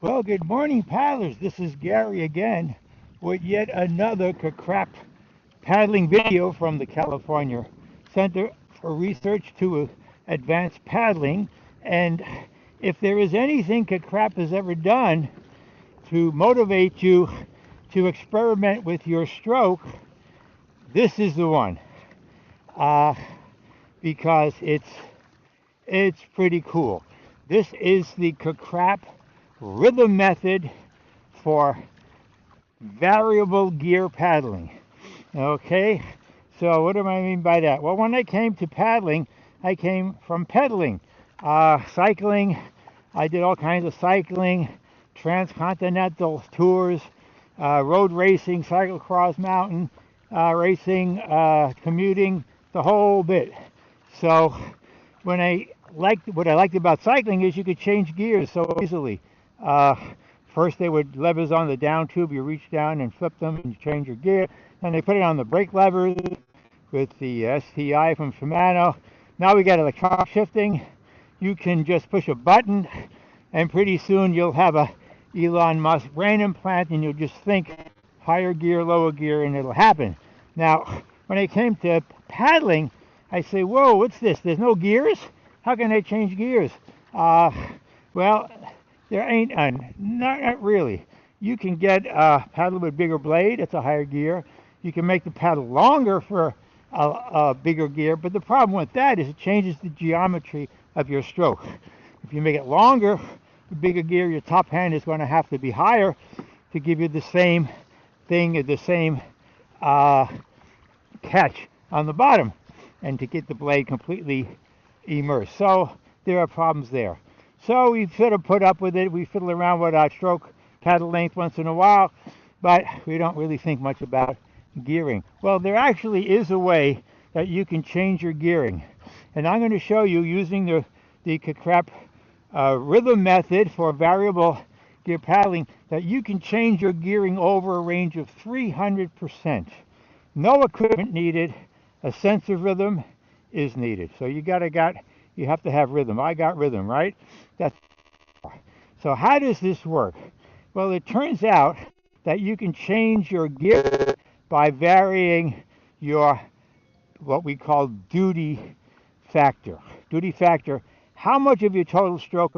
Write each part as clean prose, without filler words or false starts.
Well, good morning, paddlers. This is Gary again with yet another CCRAP paddling video from the California Center for Research to Advanced Paddling. And if there is anything CCRAP has ever done to motivate you to experiment with your stroke, this is the one. Because it's pretty cool. This is the CCRAP Rhythm Method for variable gear paddling. Okay, so what do I mean by that? Well, when I came to paddling, I came from pedaling, cycling. I did all kinds of cycling, transcontinental tours, road racing, cyclocross mountain racing, commuting, the whole bit. So what I liked about cycling is you could change gears so easily. First they would levers on the down tube, you reach down and flip them and change your gear. Then they put it on the brake levers with the STI from Shimano. Now we got electronic shifting. You can just push a button and pretty soon you'll have a Elon Musk brain implant and you'll just think higher gear, lower gear, and it'll happen. Now, when I came to paddling, I say, whoa, what's this? There's no gears? How can I change gears? Well, there ain't not really. You can get a paddle with bigger blade, it's a higher gear. You can make the paddle longer for a bigger gear, but the problem with that is it changes the geometry of your stroke. If you make it longer, the bigger gear, your top hand is going to have to be higher to give you the same thing, the same catch on the bottom, and to get the blade completely immersed. So there are problems there. So we sort of put up with it. We fiddle around with our stroke paddle length once in a while, but we don't really think much about gearing. Well, there actually is a way that you can change your gearing, and I'm going to show you using the CCRAP Rhythm Method for variable gear paddling that you can change your gearing over a range of 300%. No equipment needed. A sense of rhythm is needed. So you have to have rhythm. I got rhythm, right? So how does this work? Well, it turns out that you can change your gear by varying your what we call duty factor. Duty factor, how much of your total stroke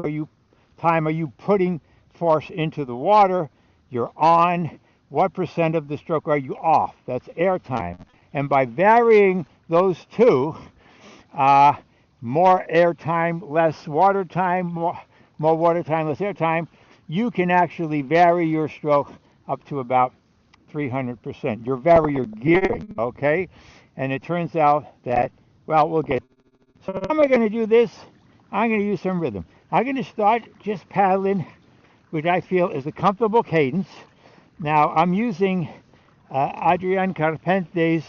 time are you putting force into the water? You're on. What percent of the stroke are you off? That's air time. And by varying those two, more air time, less water time, more water time, less air time, you can actually vary your stroke up to about 300%. You vary your gearing, okay? And it turns out that, well, we'll get. So how am I going to do this? I'm going to use some rhythm. I'm going to start just paddling, which I feel is a comfortable cadence. Now I'm using Adrián Carpente's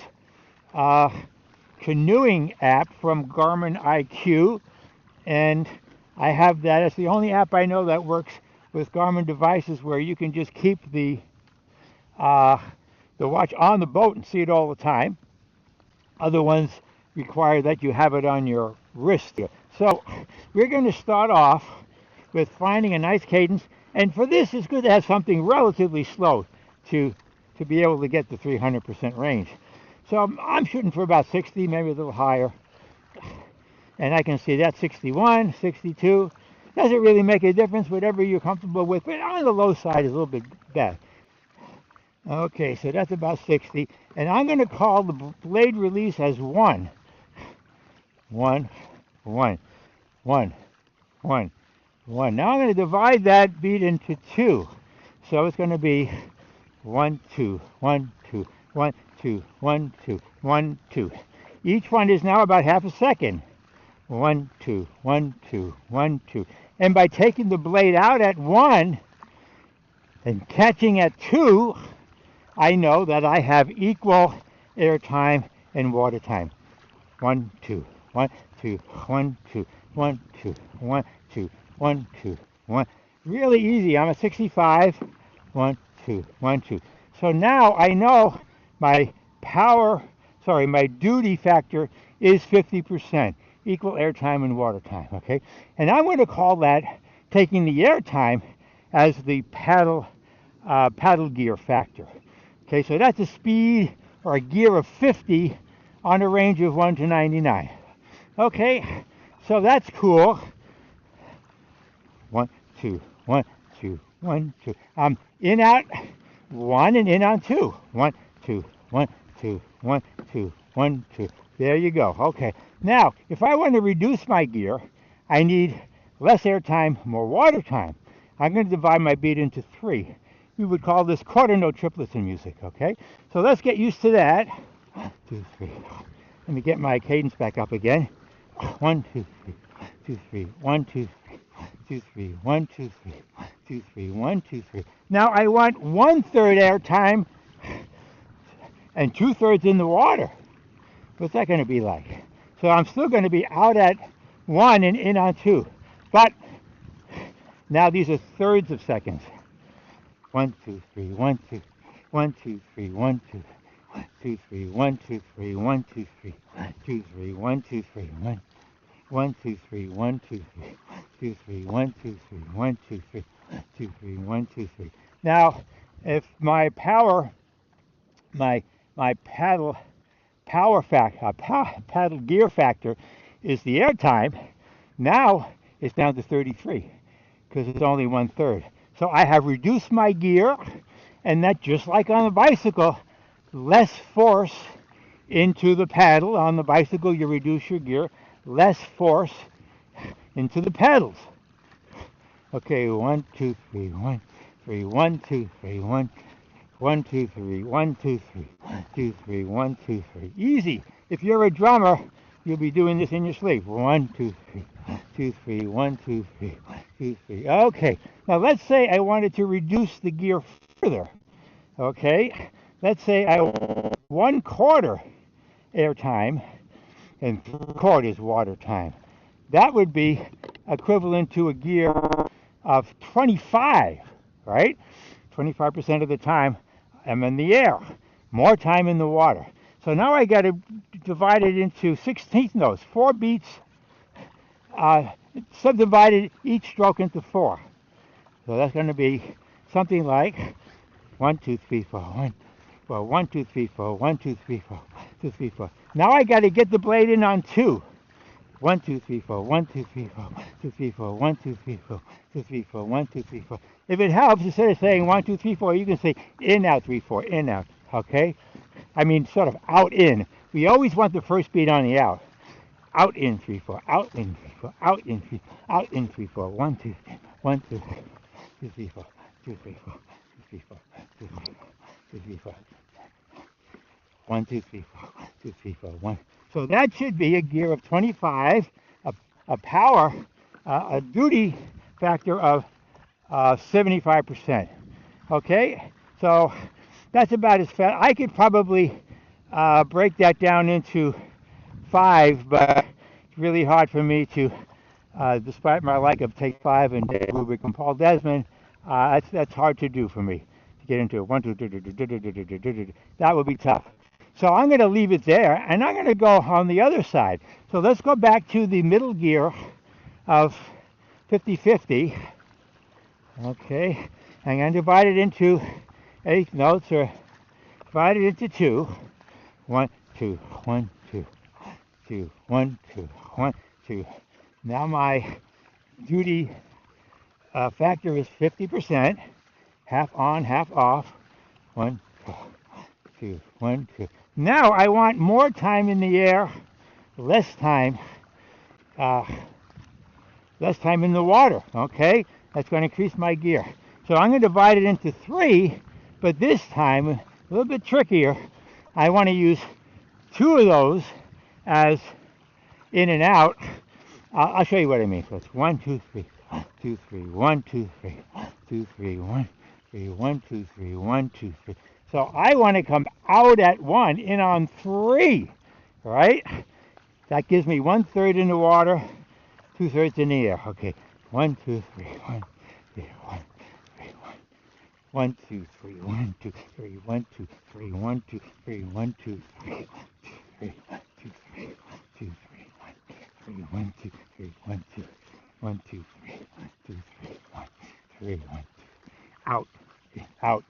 Canoeing app from Garmin IQ, and I have that. It's the only app I know that works with Garmin devices where you can just keep the watch on the boat and see it all the time. Other ones require that you have it on your wrist. So we're going to start off with finding a nice cadence, and for this it's good to have something relatively slow to be able to get the 300% range. So I'm shooting for about 60, maybe a little higher, and I can see that's 61, 62. Doesn't really make a difference, whatever you're comfortable with, but on the low side is a little bit bad. Okay, so that's about 60, and I'm going to call the blade release as 1. 1, 1, 1, 1, 1. Now I'm going to divide that beat into 2. So it's going to be 1, 2, 1, 2, 1, 2, 1, 2, 1, 2. Each one is now about half a second. 1, 2, 1, 2, 1, 2. And by taking the blade out at 1 and catching at 2, I know that I have equal air time and water time. 1, 2, 1, 2, 1, 2, 1, 2, 1, 2, 1, 2, 1. Really easy. I'm at 65. 1, 2, 1, 2. So now I know my my duty factor is 50%, equal air time and water time, okay? And I'm going to call that taking the air time as the paddle gear factor. Okay, so that's a speed or a gear of 50 on a range of 1 to 99. Okay, so that's cool. 1, 2, 1, 2, 1, 2. In out 1 and in on 2. 1, 2, 1, 2, 1, 2, 1, 2. There you go. Okay. Now, if I want to reduce my gear, I need less air time, more water time. I'm going to divide my beat into 3. We would call this quarter note triplets in music. Okay. So let's get used to that. 1, 2, 3. Let me get my cadence back up again. 1, 2, 3, 2, 3, 1, 2, 3, 2, 3, 1, 2, 3, 2, 3, 1, 2, 3. Now I want 1/3 air time and 2/3 in the water. What's that going to be like? So I'm still going to be out at 1 and in on 2. But now these are thirds of seconds. 1, 2, 3, 1, 2, 1, 2, 3, 1, 2, 2, 3, 1, 2, 3, 1, 2, 3, 2, 3, 1, 2, 3, 1, 1, 2, 3, 1, 2, 3, 2, 3, 1, 2, 3, 1, 2, 3, 2, 3, 1, 2, 3. Now, if my paddle gear factor is the air time, now it's down to 33 because it's only 1/3. So I have reduced my gear, and that, just like on a bicycle, less force into the paddle. On the bicycle, you reduce your gear, less force into the pedals. Okay, 1, 2, 3, 1, 3, 1, 2, 3, 1, 1, 2, 3, 1, 2, 3, 2, 3, 1, 2, 3. Easy. If you're a drummer, you'll be doing this in your sleep. 1, 2, 3, 2, 3, 1, 2, 3, 2, 3. Okay. Now let's say I wanted to reduce the gear further. Okay. Let's say I want 1/4 air time and 3/4 water time. That would be equivalent to a gear of 25, right? 25% of the time I'm in the air, more time in the water. So now I got to divide it into 16th notes, 4 beats, subdivided each stroke into 4. So that's going to be something like 1, 2, 3, 4, 1, 4, 1, 2, 3, 4, 1, 2, 3, 4, 2, 3, 4. Now I got to get the blade in on 2. 1, 2, 3, 4, 1, 2, 3, 4, 2, 3, 4, 1, 2, 3, 4, 2, 3, 4, 1, 2, 3, 4. If it helps, instead of saying 1, 2, 3, 4, you can say in, out, 3, 4, in, out. Okay? I mean, sort of out, in. We always want the first beat on the out. Out, in, 3, 4, out, in, 3, 4, out, in, 3, out, in, 3, 4, 1, 2, 1, 2, 2, 3, 4, 2, 3, 4, 2, 3, 4, 2, 3, 4, 2, 3, 4. 1, 2, 3, 4, 2, 3, 4, 1. So that should be a gear of 25, a power, a duty factor of 75%. Okay, so that's about as fast. I could probably break that down into 5, but it's really hard for me to, despite my like of Take 5 and Dave Rubik and Paul Desmond, that's hard to do for me to get into 1, 2, that would be tough. So I'm going to leave it there, and I'm going to go on the other side. So let's go back to the middle gear of 50-50. Okay, I'm going to divide it into 8 notes, or divide it into 2. 1, 2, 1, 2, 2, 1, 2, 1, 2. Now my duty factor is 50%, half on, half off. 1, 2, 1, 2. Now I want more time in the air, less time in the water. Okay, that's going to increase my gear. So I'm going to divide it into 3, but this time a little bit trickier. I want to use 2 of those as in and out. I'll show you what I mean. So it's 1, 2, 3, 2, 3, 1, 2, 3, 2, 3, 1, 3, 1, 2, 3, 1, 2, 3. So I want to come out at 1, in on 3, right? That gives me 1/3 in the water, 2/3 in the air. Okay, 1, 2, 3, 1, 3, 1, 3, 1, 2, 3, 1, 2, 3, 1, 2, 3, 1, 2, 3, 1, 2, 3, 3, 2, 3, 2, 3, 1, 3, 1, 2, 3, 1, 2, 1, 2, 3, 2, 3, 1, 3, 1, 2. out, in, out,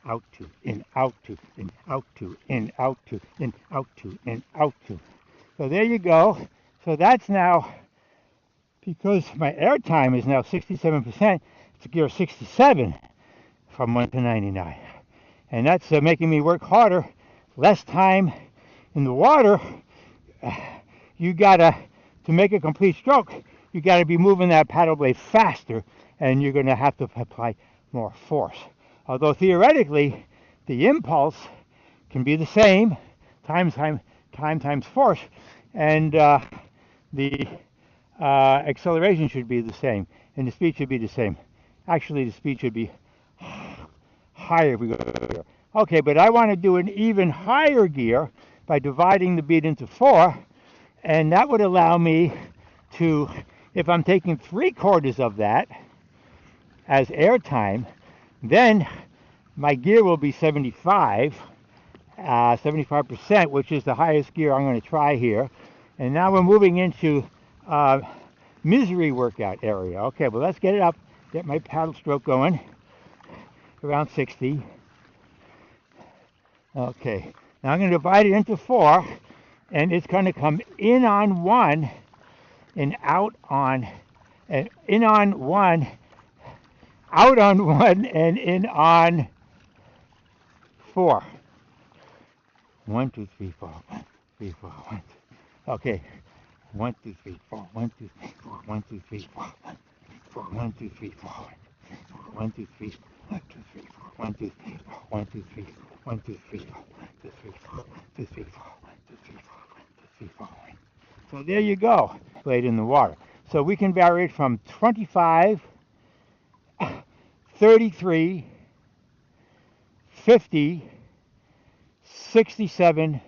out to, in, out to, in, out to, in, out to, in, out to, in, out to. So there you go. So that's now, because my air time is now 67%, it's gear 67 from 1 to 99. And that's making me work harder, less time in the water. You gotta, to make a complete stroke, you gotta be moving that paddle blade faster, and you're gonna have to apply more force. Although theoretically, the impulse can be the same, time times force, and the acceleration should be the same, and the speed should be the same. Actually, the speed should be higher if we go here. Okay, but I want to do an even higher gear by dividing the beat into 4, and that would allow me to, if I'm taking 3/4 of that as air time, then my gear will be 75%, which is the highest gear I'm going to try here. And now we're moving into misery workout area. Okay, well, let's get it up, get my paddle stroke going, around 60. Okay, now I'm going to divide it into 4, and it's going to come in on 1 and out on, and in on 1, out on 1, and in on 4. 1, 2, 3, 4, 1, 3, 4, 1, 2. Okay, 1, 2, 3, 4, 1, 2, 3, 4, 1, 2, 3, 4, 1, 2, 3, 4, 1, 2, 3, 1, 2, 3, 4, 1, 2, 3, 4, 1, 2, 3, 4, 1, 2, 3, 4, 1, 2, 3, 4, 1, 2, 3, 4, 1, 2, 3, 4, 1, 2, 3, 4. So there you go, blade in the water. So we can vary it from 25, 33, 50, 67,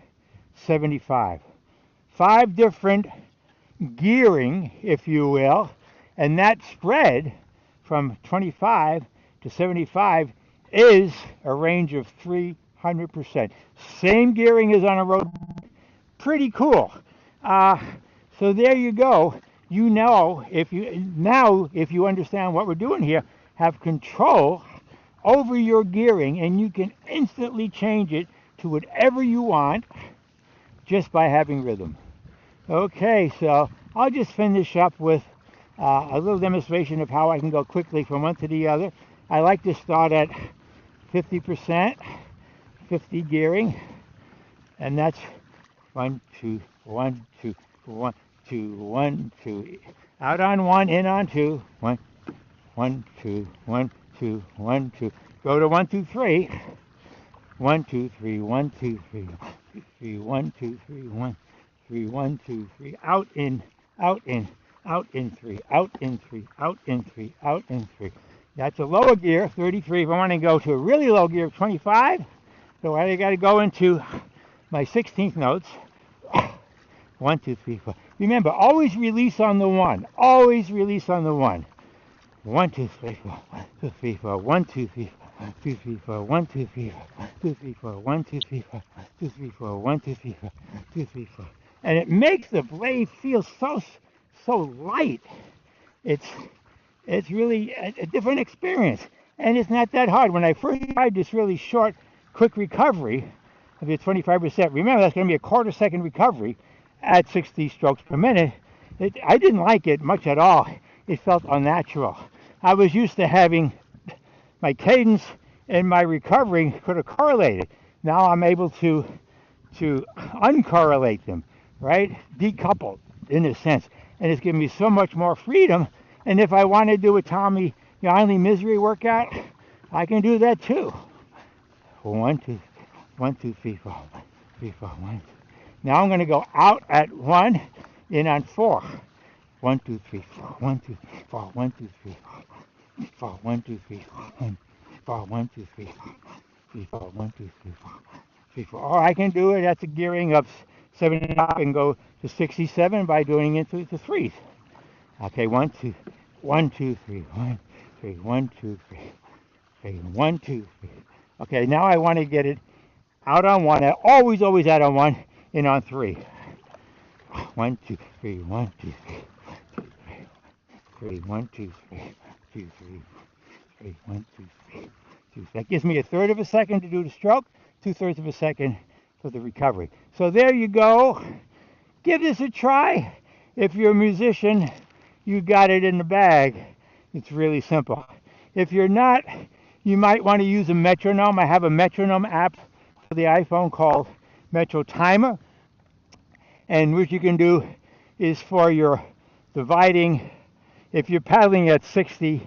75. 5 different gearing, if you will, and that spread from 25 to 75 is a range of 300%. Same gearing as on a road. Pretty cool. So there you go. You know, if you understand what we're doing here, have control over your gearing, and you can instantly change it to whatever you want just by having rhythm. Okay, so I'll just finish up with a little demonstration of how I can go quickly from one to the other. I like to start at 50%, 50 gearing, and that's 1, 2, 1, 2, 1, 2, 1, 2. Out on 1, in on 2. 1, 1, 2, 1, 2, 1, 2. Go to 1, 2, 3. 1, 2, 3, 1, 2, 3, 1, 2, 3, 1, 2, 3, 1, 3, 1, 2, 3. Out in, out in, out in 3, out in 3, out in 3, out in 3. That's a lower gear, 33. If I want to go to a really low gear, 25, so I got to go into my 16th notes. 1, 2, 3, 4. Remember, always release on the 1. Always release on the 1. 1, 2, 3, 4. 1, 2, 3, 4. 1, 2, 3, 4. 2, 3, 4. 1, 2, 3, 4. 2, 3, 4. 1, 2, 3, 4. 2, 3, 4. 1, 2, 3, 4. 2, 3, 4. And it makes the blade feel so light. It's really a different experience, and it's not that hard. When I first tried this really short, quick recovery of the 25%, remember that's going to be a quarter-second recovery at 60 strokes per minute. I didn't like it much at all. It felt unnatural. I was used to having my cadence and my recovery could have correlated. Now I'm able to uncorrelate them, right? Decouple in a sense, and it's given me so much more freedom. And if I want to do a Tommy Yonley misery workout, I can do that too. 1, 2, 1, 2, 3, 4, 1, 3, 4, 1. Now I'm going to go out at 1, in on 4. 1, 2, 3, 4. 1, 2, 3, 4. 1, 2, 3, 4. 1, 2, 3, 4. 4. 1, 2, 3, 4. 3, 4. 1, 2, 3, 4. 3, 4. Or I can do it at the gearing of 7 and go to 67 by doing it to the 3s. Okay, 1, 2, 1, 2, 3, 1, 3, 1, 2, 3, 3, 1, 2, 3. Okay, now I want to get it out on 1. Always out on 1, in on 3. 1, 2, 3, 1, 2, 3, 1, 2, 3, 3, 1, 2, 3, 2, 3, 3. 1, 2, 3. 2. That gives me a third of a second to do the stroke, 2/3 of a second for the recovery. So there you go. Give this a try. If you're a musician, you got it in the bag. It's really simple. If you're not, you might want to use a metronome. I have a metronome app for the iPhone called MetroTimer. And what you can do is for your dividing, if you're paddling at 60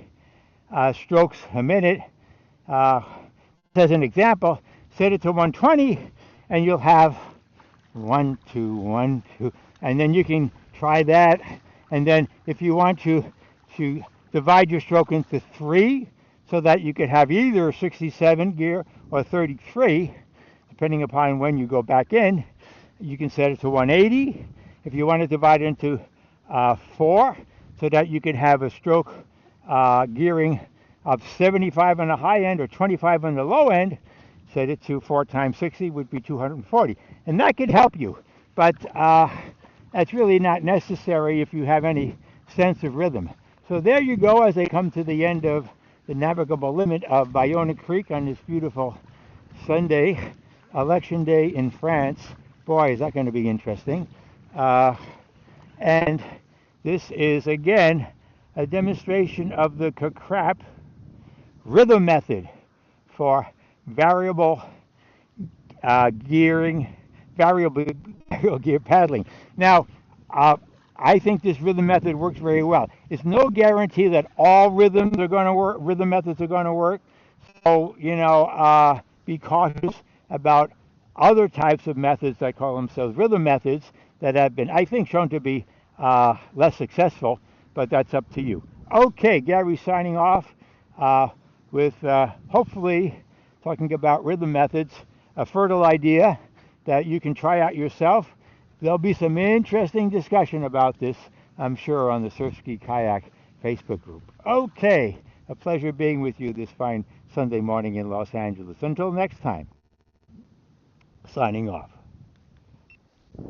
strokes a minute, as an example, set it to 120 and you'll have 1, 2, 1, 2, and then you can try that. And then if you want to divide your stroke into 3 so that you could have either 67 gear or 33, depending upon when you go back in, you can set it to 180. If you want to divide it into 4 so that you can have a stroke gearing of 75 on the high end or 25 on the low end, set it to 4 times 60 would be 240. And that could help you, but that's really not necessary if you have any sense of rhythm. So there you go as I come to the end of the navigable limit of Bayona Creek on this beautiful Sunday, election day in France. Boy, is that going to be interesting. And this is, again, a demonstration of the CCRAP Rhythm Method for variable gearing, variable gear paddling. Now, I think this rhythm method works very well. It's no guarantee that all rhythms are going to work, rhythm methods are going to work. So, be cautious about other types of methods that call themselves rhythm methods that have been, I think, shown to be less successful, but that's up to you. Okay, Gary signing off with hopefully talking about rhythm methods, a fertile idea that you can try out yourself. There'll be some interesting discussion about this, I'm sure, on the Surf Ski Kayak Facebook group. Okay, a pleasure being with you this fine Sunday morning in Los Angeles. Until next time, signing off.